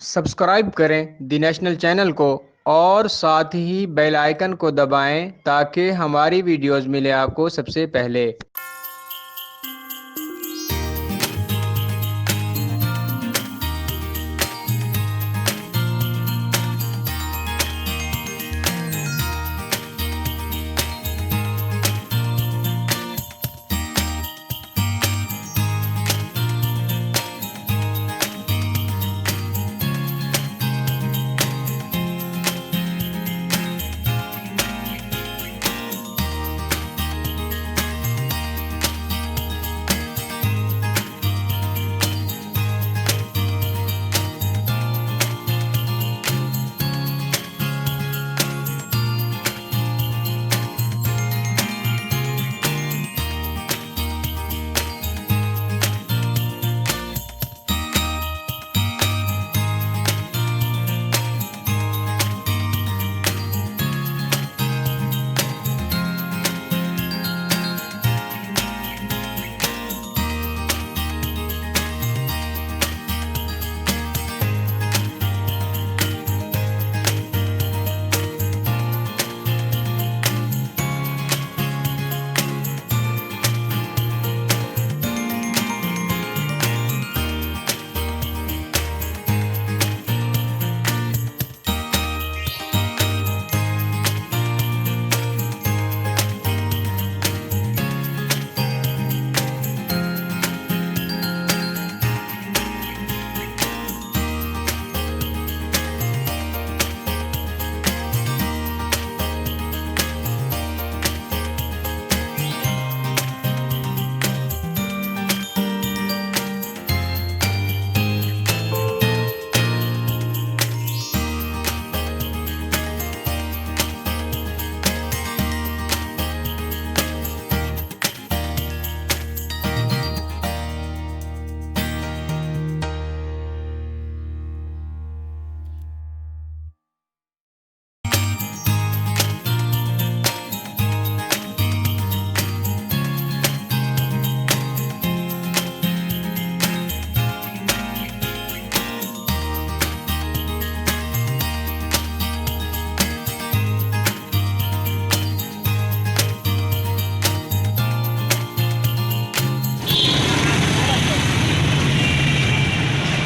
Subscribe करें दी national channel को और साथ ही बेल आइकन को दबाएं ताकि हमारी वीडियोस मिले आपको सबसे पहले।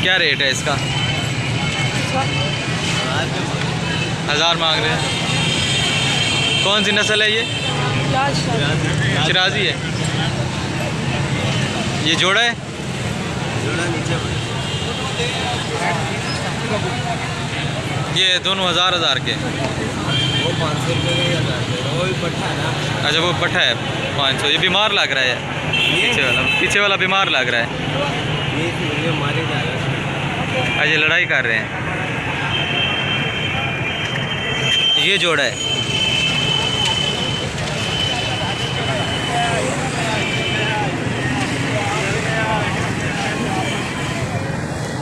क्या रेट है इसका? 1000 मांग रहे हैं। कौन सी नस्ल है ये? शिराजी है। ये जोड़ा है? ये दोनों हज़ार के। वो 500 रुपये का वो पट्ठा है ना। अच्छा वो पट्ठा है 500। ये बीमार लग रहा है, पीछे वाला बीमार लग रहा है। ये मारे जा रहा है। आज लड़ाई कर रहे हैं। ये जोड़ा है।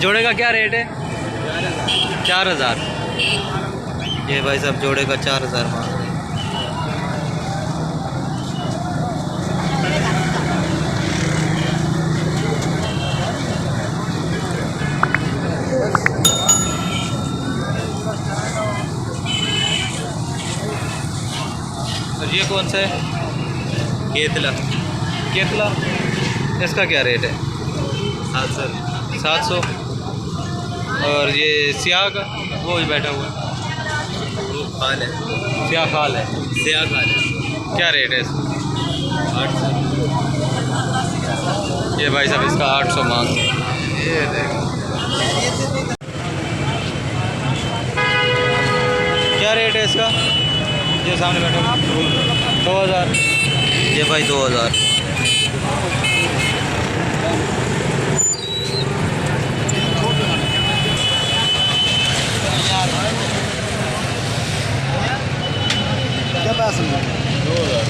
जोड़े का क्या रेट है? 4000। ये भाई साहब जोड़े का 4000 मांग रहे हैं। और ये कौन सा है? केतला। केतला। इसका क्या रेट है? 700। और ये सियाह का वो भी बैठा हुआ है। वो खाल है। सियाह खाल है। सिया खाल है। क्या रेट है इसका? 800। ये भाई साहब इसका 800 मांग। ये देखो क्या रेट है इसका? ये सामने बैठा 2000। ये भाई 2000। क्या पास है? 2000।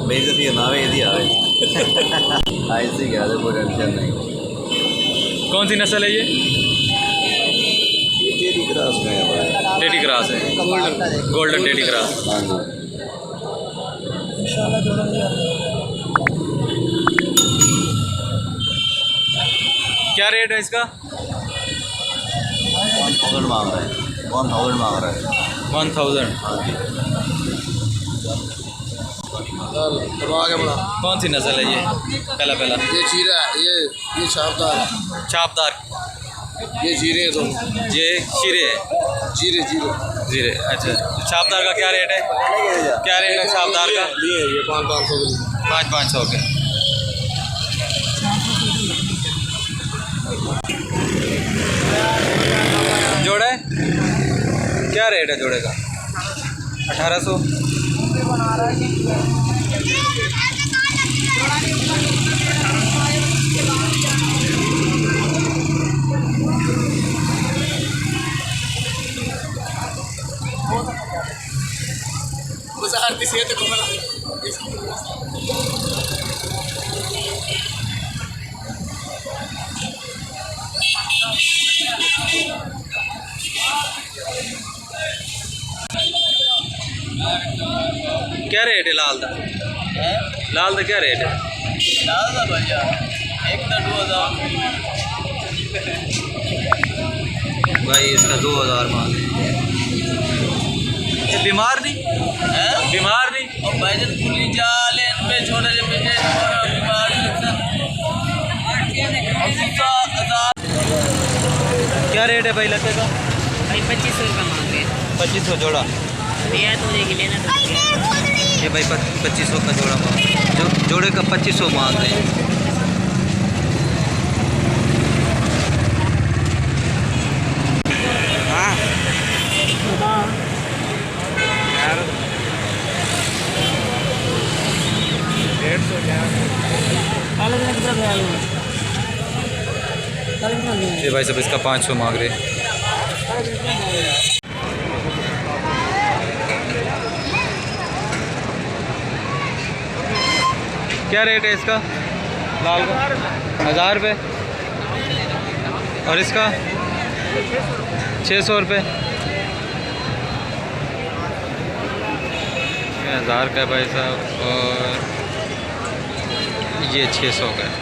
बेइज्जती नावे यदि आवे ऐसे क्या कोई टेंशन नहीं। कौन सी नस्ल है ये? टेडी क्रॉस में है भाई। टेडी क्रॉस है, गोल्डन टेडी क्रॉस। हाँ जी। क्या रेट है इसका? 1000 मांग रहा है। 1000 मांग रहा है। 1000। हाँ जी। कौन सी नस्ल है ये? पहला ये चीरा है, ये छापदार है। छापदार। ये जीरे है, तो ये शीरे है। जीरे। अच्छा, छापदार का क्या रेट है? क्या रेट है छापदार का? ये 500 500 के। जोड़े क्या रेट है जोड़े का? 1800। क्या रेट है लाल दा? लाल दा क्या रेट है? लाल दा भैया एक ना 2000 भाई इसका 2000 मांग। ये बीमार नहीं है? बीमार नहीं? और भाईजान खुली जाले इन पे छोटे से पेटे और बीमार क्या रेट है भाई लते का? भाई 2500 रुपये मांग रहे हैं। 2500 जोड़ा। भैया तो लेके लेना तो ये भाई 2500 का जोड़ा मांग, जोड़े का 2500 मांग रहे हैं। हाँ यार 150। ये भाई सब इसका 500 मांग रहे हैं। क्या रेट है इसका लाल का? 1000 रुपये। और इसका 600 रुपये। 1000 का है भाई साहब, और ये 600 का है।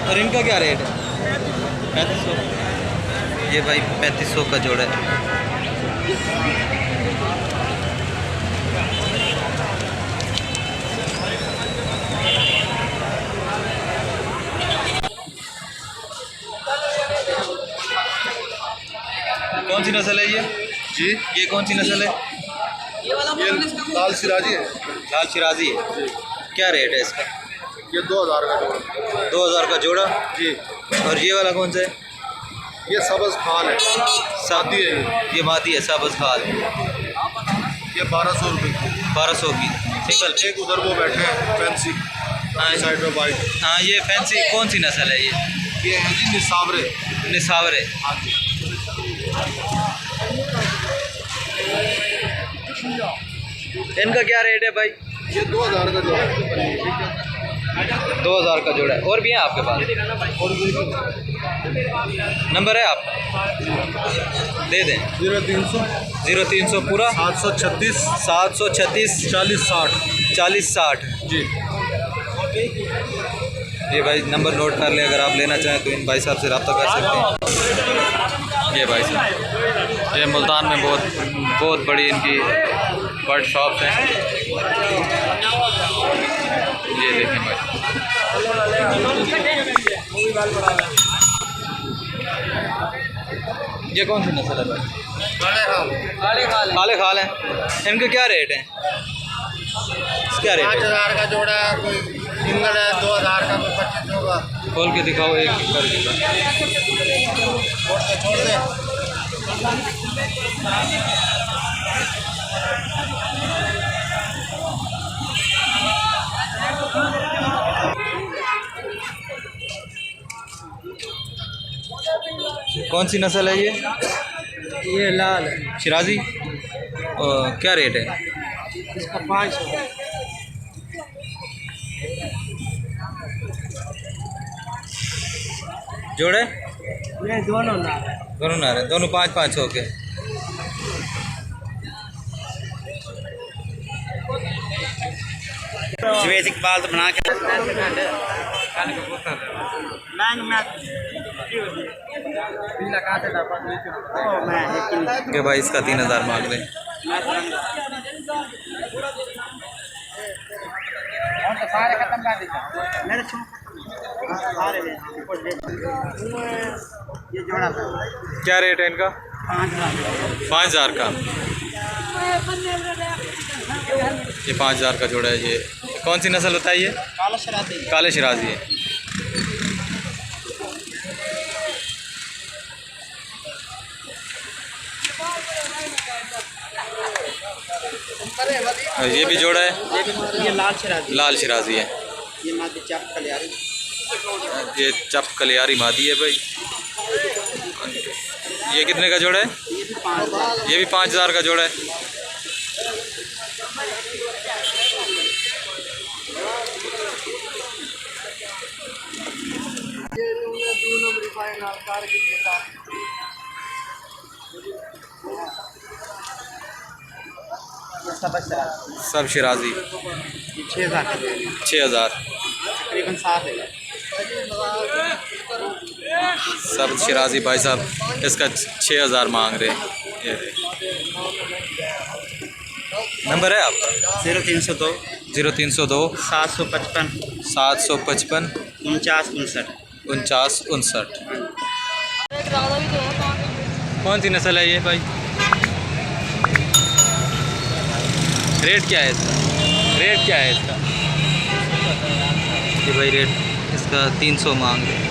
और इनका क्या रेट है? 3500। ये भाई 3500 का जोड़ा है। कौन सी नस्ल है ये? जी, ये कौन सी नस्ल है? ये लाल सिराजी है। लाल शिराजी है। क्या रेट है इसका? ये 2000 का जोड़ा। 2000 का जोड़ा। जी। और ये वाला कौन सा है? ये सबज खाल है। सादी है। ये मादी है, सबज खाल। ये 1200 रुपये की। 1200 की सिंगल। एक उधर वो बैठे हैं फैंसी साइड में वाइट। हाँ ये फैंसी कौन सी नस्ल है ये है जी निसावरे। निसावरे। हाँ जी। इनका क्या रेट है भाई? ये 2000 का जोड़ा है। 2000 का जोड़ा है। और भी है आपके पास? नंबर है आपका? दे दें। 0300 0300 पूरा 736 736 40 60। 40 60। जी। ये भाई नंबर नोट कर लें, अगर आप लेना चाहें तो इन भाई साहब से रब्ता कर सकते हैं। ये भाई साहब, ये मुल्तान में बहुत बड़ी इनकी बर्ड शॉप्स हैं। ये देखें भाई, ये कौन सी नस्ल है भाई? काले खाल हैं। इनके क्या रेट हैं? क्या रेट है? 5000 का जोड़ा, कोई सिंगल है 2000 का, कोई 2500 का। खोल के दिखाओ एक करके। छोड़ दे। कौन सी नस्ल है ये? ये लाल है। शिराजी। क्या रेट है? इसका 500। जोड़े ये दोनों ना रहे दोनों 5-5 के। बेसिक बाल तो बना के के भाई इसका 3000 मांग रहे हैं। ये जोड़ा क्या रेट है इनका? 5000 का। ये 5000 का जोड़ा है। ये कौन सी नस्ल होता है ये? काले शिराजी है। ये भी जोड़ा है। ये लाल शिराजी है। ये मादी चाप कलियारी। ये चप कलियारी मादी है भाई। ये कितने का जोड़ा है? ये भी 5000 का जोड़ा है। सब शिराजी 6000 तकरीबन 7,000। सब शिराजी भाई साहब इसका 6000 मांग रहे हैं। ये नंबर है आपका? 0302 0302 755 755 49 49 कौन सी नस्ल है ये भाई? रेट क्या है इसका? रेट क्या है इसका? ये भाई रेट इसका 300 मांग रहे हैं।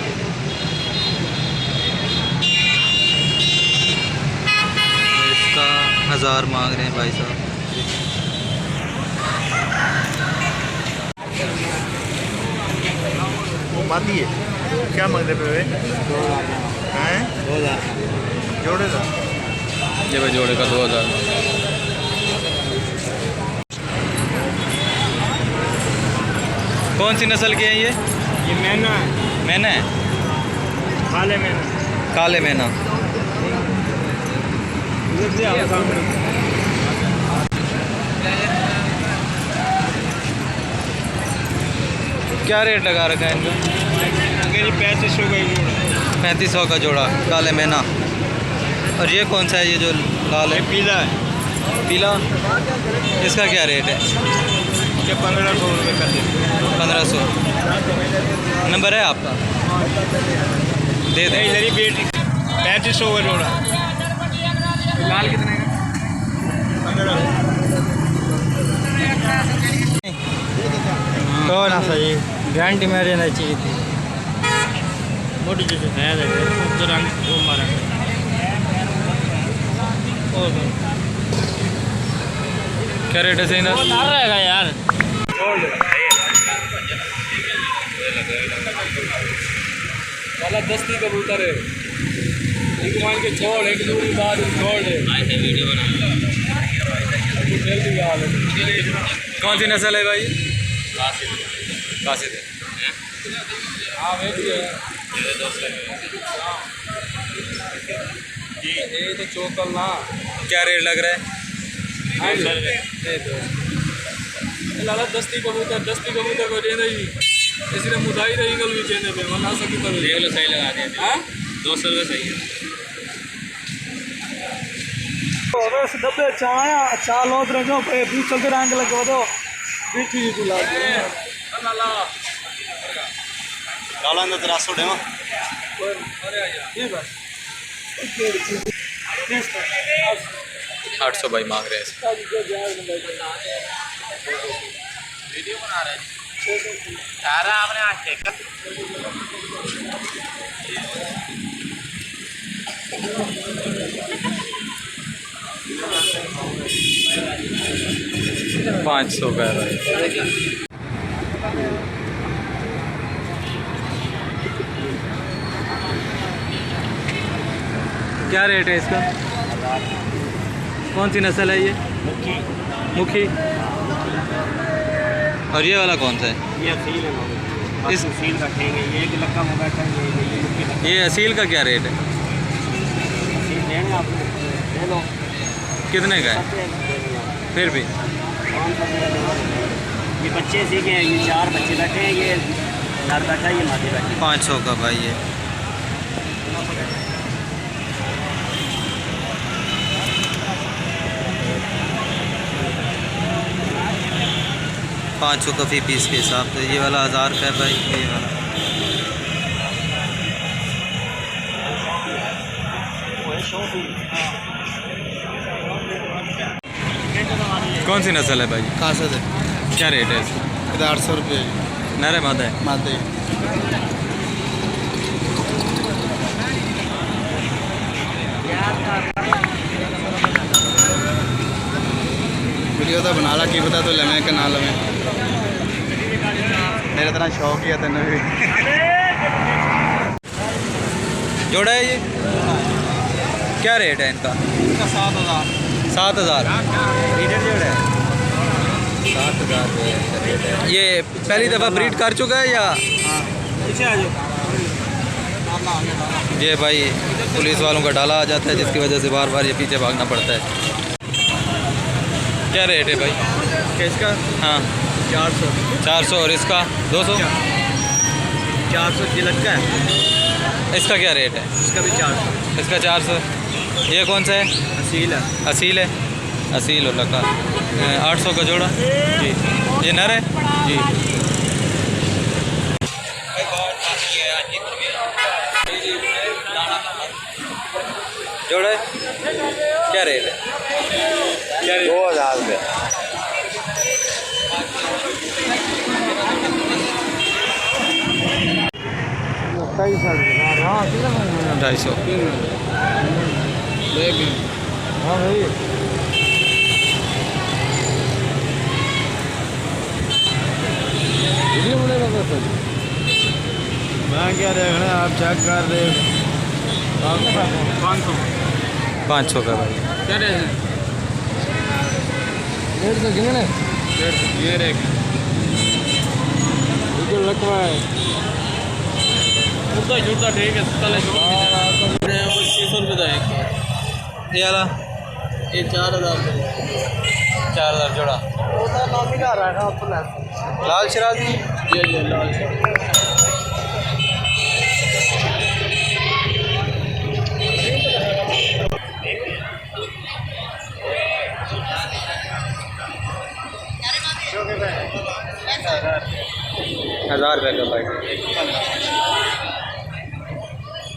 इसका 1000 मांग रहे हैं भाई साहब। मादी है क्या मांग रहे पे हैं? 2000 जोड़े का ये भाई जोड़े का 2000 मांग रहे हैं। कौन सी नस्ल के हैं ये? ये मैना है। मैना है। काले मैना। काले मैना। क्या रेट लगा रखा है इनका? 3500 का जोड़ा। 3500 का जोड़ा काले मैना। और ये कौन सा है? ये जो लाल है पीला है। पीला, इसका क्या रेट है? ये 1500 रुपये कर देते। 1500। नंबर है आपका? दे दें। मेरी बेटी 3500 का जोड़ा। लाल कितने का? 1500। तो ना सही गारंटी में रहना चाहिए थी। मोटी जैसे है तो रंग वो मारा क्या रेट है सही ना? ना रहेगा यार। वाला दस्ती कबूतर है। एक मान के छोड़, एक दूरी बाद छोड़ दे। कौन सी नस्ल है भाई? कासिद है। हाँ ये तो चोकल ना। क्या रेट लग रहा है? लाला दस्ती कबूतर को दे रही इसलिए मुदाई रही कल भी चेने पे मना सकी तो देख लो सही लगा दे। हाँ 200 रुपये सही है। डब्बे चाया चालो रंगो पे भी चलते रंग लगो तो बीठी तू ला लाला काला अंदर तेरा सो डेमा ठीक है 800 भाई मांग रहे हैं। वीडियो बना रहे हैं सारा आपने आज चेक 500 का है भाई। क्या रेट है इसका? कौन सी नस्ल है ये? मुखी। और ये वाला कौन सा है? ये असील है, इस असील रखेंगे। ये एक लक्का होगा, ये असील का क्या रेट है? लेंगे आप ले लो। कितने का है? फिर भी ये बच्चे सीखे हैं, ये 4 बच्चे बैठे हैं, ये नर बैठा है, ये मादी बैठी है। 500 का भाई ये। ₹500 का फी पीस के हिसाब से। ये वाला 1000 का है भाई। ये वाला कौन सी नस्ल है भाई? खासद है, क्या रेट है इसका? 800 रुपये नर है मादा है? माते। वीडियो तो बना ला, की पता तो लवें कि ना लवें। मेरे तरह शौक ही है तेन भी। जोड़ा है ये? क्या रेट है इनका? 7,000। 7,000। लीटर जोड़ा है। 7,000 ये पहली दफ़ा ब्रीड कर चुका है या? पीछे आ जाओ। ये भाई पुलिस वालों का डाला आ जाता है, जिसकी वजह से बार बार ये पीछे भागना पड़ता है। क्या रेट है भाई? किसका? हाँ 400। 400। और इसका 200? 400 तिलक का है। इसका क्या रेट है? इसका भी 400। इसका 400। ये कौन सा है? असील है। असील है? असील और लका 800 का जोड़ा जी। ये नर है जी। जोड़ा है? क्या रेट है? क्या रेट? 2000 रुपये। 250। हाँ भाई। मैं क्या देखना, आप चेक कर रहे 500 का भाई। क्या रेट है? रेट तो कितने? ये रेट लगवा है। जुड़ता ठीक है। 600 रुपये का एक। ये वाला? ये 4,000 रुपये। 4000 जोड़ा। लाल शराजी? ये लाल। ₹1000 का भाई।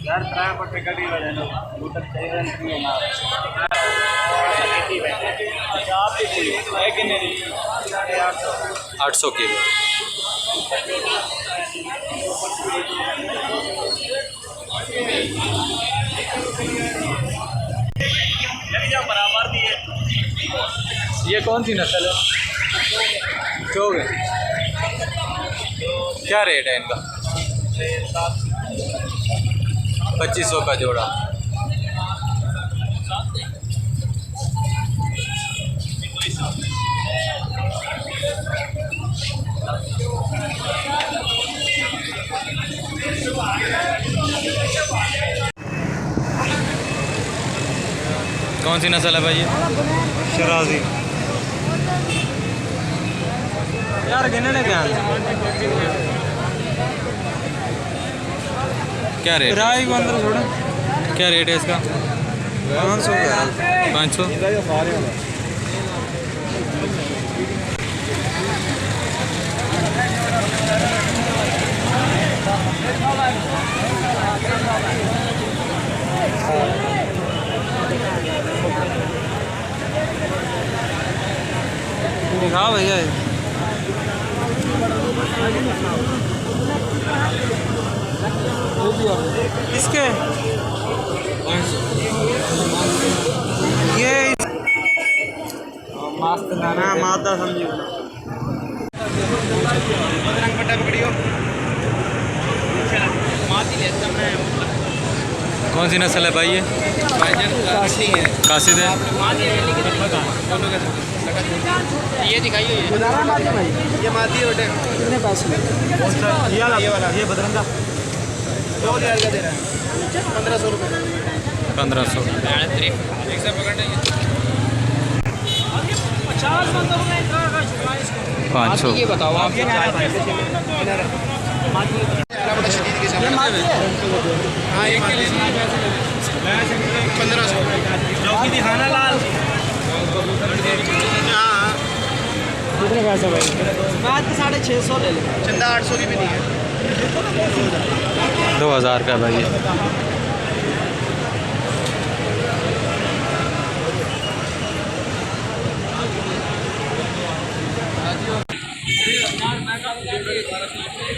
यार किराया पर टिकट ही लगे ना, उधर चाहिए नहीं ना। 800 किलो। ये कौन सी नस्ल है? चोग है। क्या रेट है इनका? 2500 का जोड़ा। कौन सी नस्ल है भाई ये? शराजी। यार गिनने क्या क्या रेट? किराए को अंदर छोड़ा। क्या रेट है इसका? 500 का। 500। दिखा भैया। इसके ये मस्त गाना माता समझी रंग पट्टा पकड़ियो। माती लेता मैं कौन सी नस्ल है भाई ये? कासिद है। ये दिखाइए ये मादी है बेटे। कितने पैसे? ये वाला ये बदरंगा 2000 का दे रहा है। 1500 रुपये। 1500। 500। ये बताओ आप। ये मादी है। हाँ एक के लिए 1500। चौकी दिखाना लाल। कितने पैसे भाई? बात तो 650 ले लो। चंदा 800 की भी नहीं है। 2000 का भाई ये।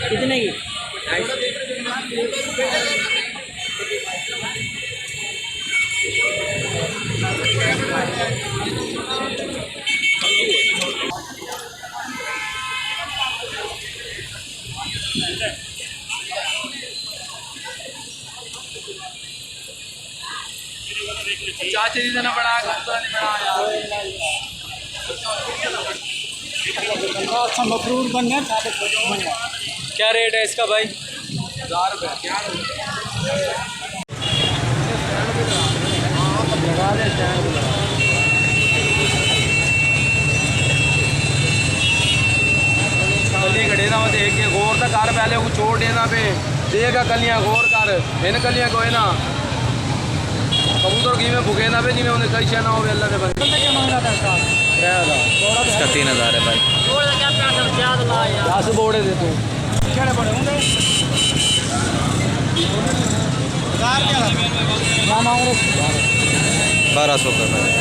कितने की? चाचे जी ने बड़ा खाता नहीं बड़ा अच्छा मफरूर बन गया। क्या रेट है इसका भाई? 1000 रुपये। क्या लगा दे कलियाँ कटे ना देख के गौर तक कर पहले वो छोड़ देना पे देगा कलियाँ गौर कर इन कलियाँ को है ना कबूतर घी में भुगे ना पे नहीं में उन्हें कई शहना हो अल्लाह के बंदे। क्या मांग रहा था इसका 3000 है भाई। 10 बोड़े दे तू क्या बड़े होंगे क्या मांग रहे? 1200 का भाई।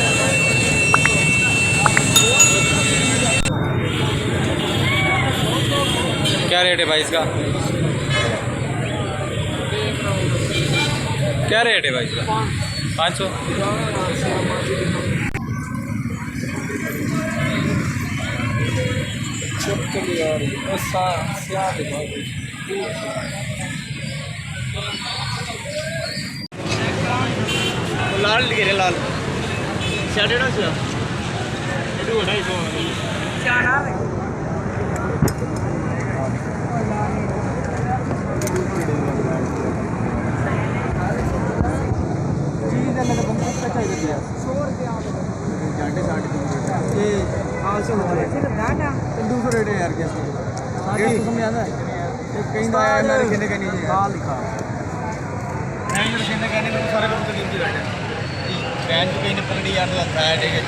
क्या रेट है भाई इसका? क्या रेट है भाई इसका? 500। लाल गिरे लाल 250 क्या नाम है? रेट है यार क्या समझ आता है कहीं मेरे कहने का नहीं है लिखा मेरे कहने का नहीं सारे लोग तो गिनती बैठे बैंड को कहीं ने पकड़ी यार लगता है ठीक है।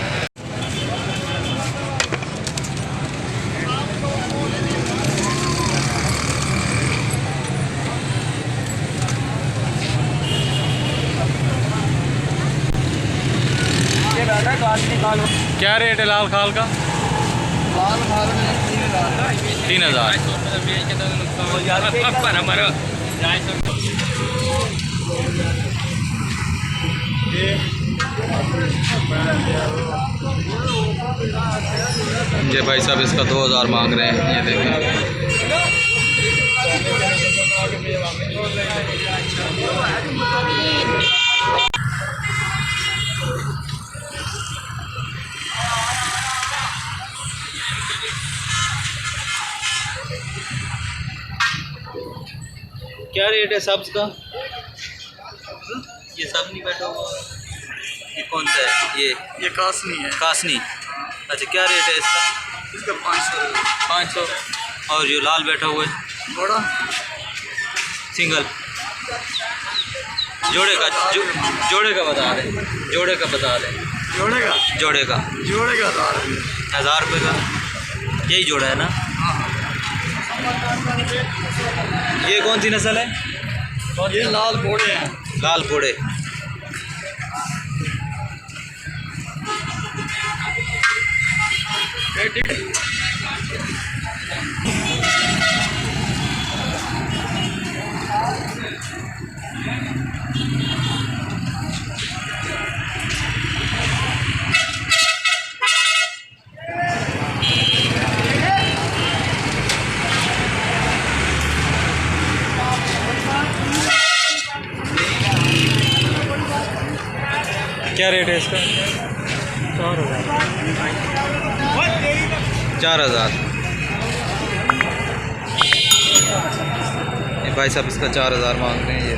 क्या रेट है लाल खाल का? लाल खाल में 3000। ये भाई साहब इसका 2000 मांग रहे हैं। ये देखें क्या रेट है सब्ज का? ये सब नहीं बैठा हुआ। ये कौन सा है? ये कासनी है। कासनी। अच्छा क्या रेट है इसका? इसका 500 500। और जो लाल बैठा हुआ है बड़ा सिंगल जोड़े का जोड़े का बता दें। जोड़े का बता दें। जोड़े का 1000 रुपये का यही जोड़ा है ना? ये कौन सी नस्ल है? ये लाल घोड़े हैं। लाल घोड़े। क्या रेट है इसका? 4,000। ये भाई साहब इसका 4,000 मांग रहे हैं ये।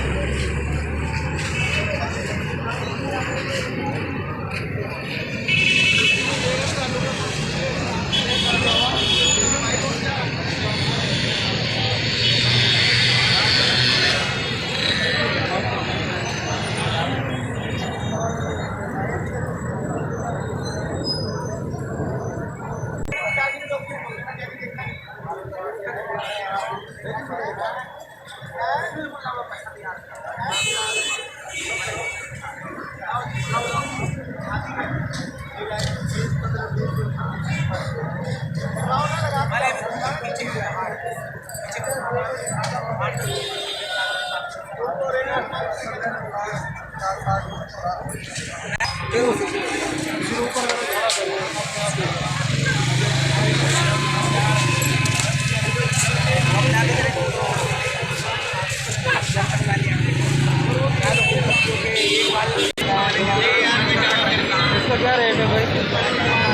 इसका क्या रेट है भाई?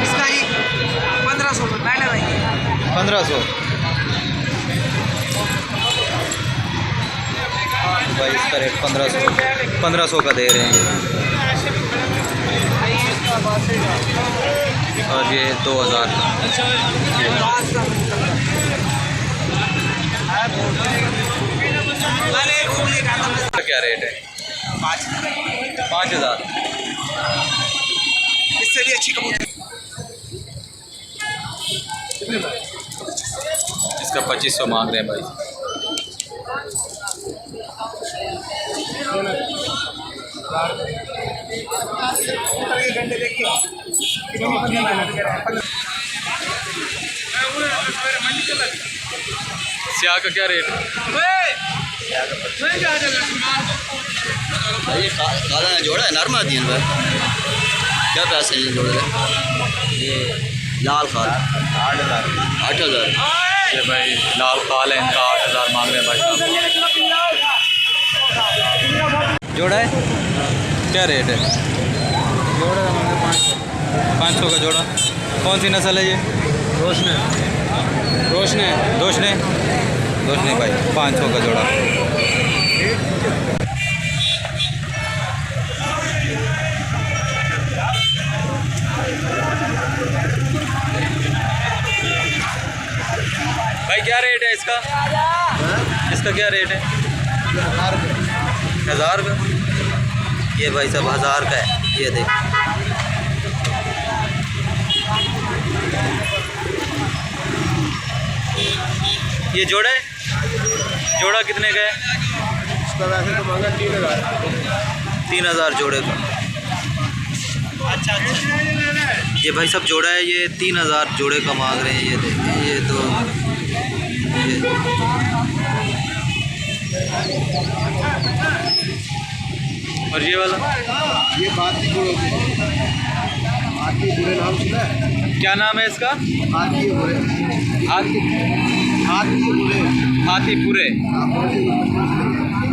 इसका ही 1500 में बैठा भाई। 1500 भाई इसका रेट 1500 का दे रहे हैं और ये 2000 का। क्या रेट है? 5,000। इससे भी अच्छी कबूतर। इसका 2500 मांग रहे हैं भाई। स्याह का क्या रेट है? ये काला जोड़ा है नरमा दिन पर क्या पैसे हैं जोड़े? ये लाल खाल 8,000। ये भाई लाल खाल है, इनका 8,000 मांग रहे हैं भाई साहब। जोड़ा है क्या रेट है? जोड़ा का 500 का जोड़ा। कौन सी नस्ल है ये? रोशनी दोषने भाई 500 का जोड़ा। भाई क्या रेट है इसका? इसका क्या रेट है? 1000 का। ये भाई सब 1000 का है। ये देख ये जोड़ा है। जोड़ा कितने का है? इसका वैसे तो मांगा 3,000। 3,000 जोड़े का। ये भाई सब जोड़ा है, ये 3,000 जोड़े का मांग रहे हैं। ये देखें ये तो ये और ये वाला ये बाती बुरे नाम सुना है? क्या नाम है इसका? हाथी बुरे। हाथीपुरे।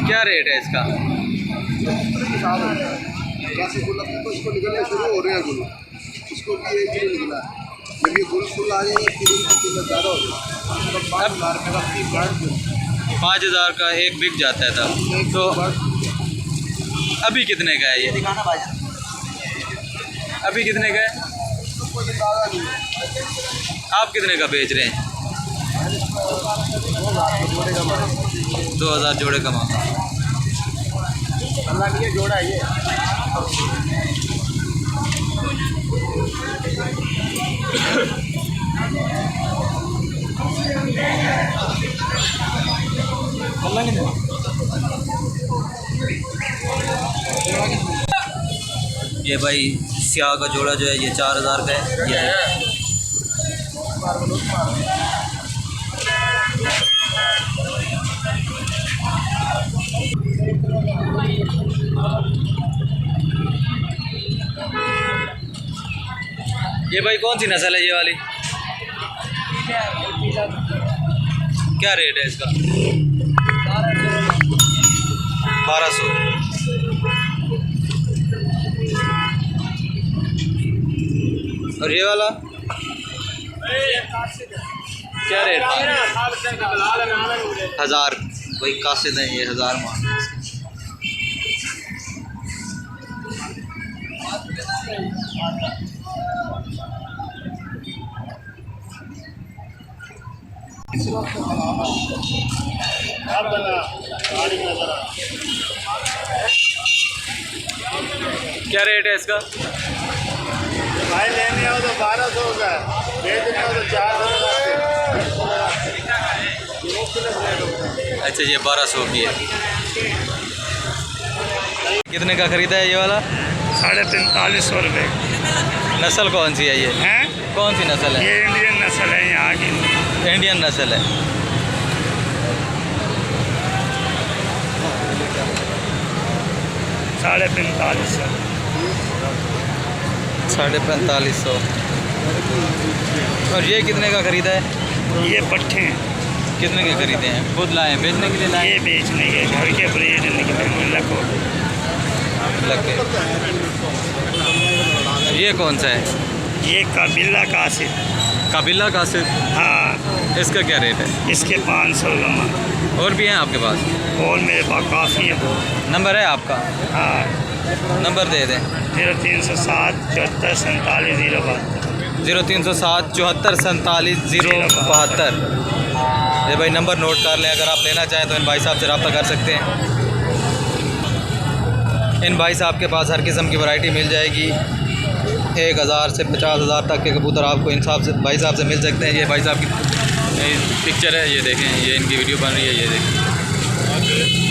क्या रेट है इसका? जैसे गुलाब तो इसको निकलने शुरू हो रहे हैं गुल। इसको भी 1 किलो निकला है। जब ये गुल फुल आ जाएगा फिर इसकी कीमत ज़्यादा हो जाएगी। 5,000 रुपये का 3 गार्ड 5,000 का एक बिक जाता है तब। तो अभी कितने का है ये? दिखाना भाई। अभी कितने का है? आप कितने का बेच रहे हैं? 2,000 जोड़े का मांगा। अल्लाह के जोड़ा है ये। ये भाई स्याह का जोड़ा जो है ये 4,000 का है। ये ये भाई कौन सी नस्ल है ये वाली? क्या रेट है इसका? 1200। और ये वाला क्या रेट है? 1000। वही कासिद है ये, 1000 मान। क्या रेट है इसका? भाई लेने हो तो 1200 का, बेचने हो तो 400 का। अच्छा ये 1200 की है। कितने का खरीदा है ये वाला? 4550 रुपये। नस्ल कौन सी है ये? हैं? कौन सी नस्ल है? ये इंडियन नस्ल है यहाँ की। इंडियन नस्ल है। साढ़े 4500। 4550। और ये कितने का खरीदा है? ये पट्ठे हैं, कितने के खरीदे हैं? खुद लाए हैं, बेचने के लिए लाए ये बेचने के घर के ब्रीड निकले मुल्ला लगे? ये कौन सा है? ये काबिला कासिद। काबिला कासिद। हाँ, इसका क्या रेट है? इसके 500 लम्हा। और भी हैं आपके पास? और मेरे पास काफ़ी है। नंबर है आपका? हाँ, नंबर दे दें। 0307 74 47 072। 0307 74 47 072। ये भाई नंबर नोट कर लें। अगर आप लेना चाहें तो इन भाई साहब से रब्ता कर सकते हैं। इन भाई साहब के पास हर किस्म की वैरायटी मिल जाएगी। 1000 से 50,000 तक के कबूतर आपको इन साहब से, भाई साहब से मिल सकते हैं। ये भाई साहब की पिक्चर है, ये देखें, ये इनकी वीडियो बन रही है, ये देखें।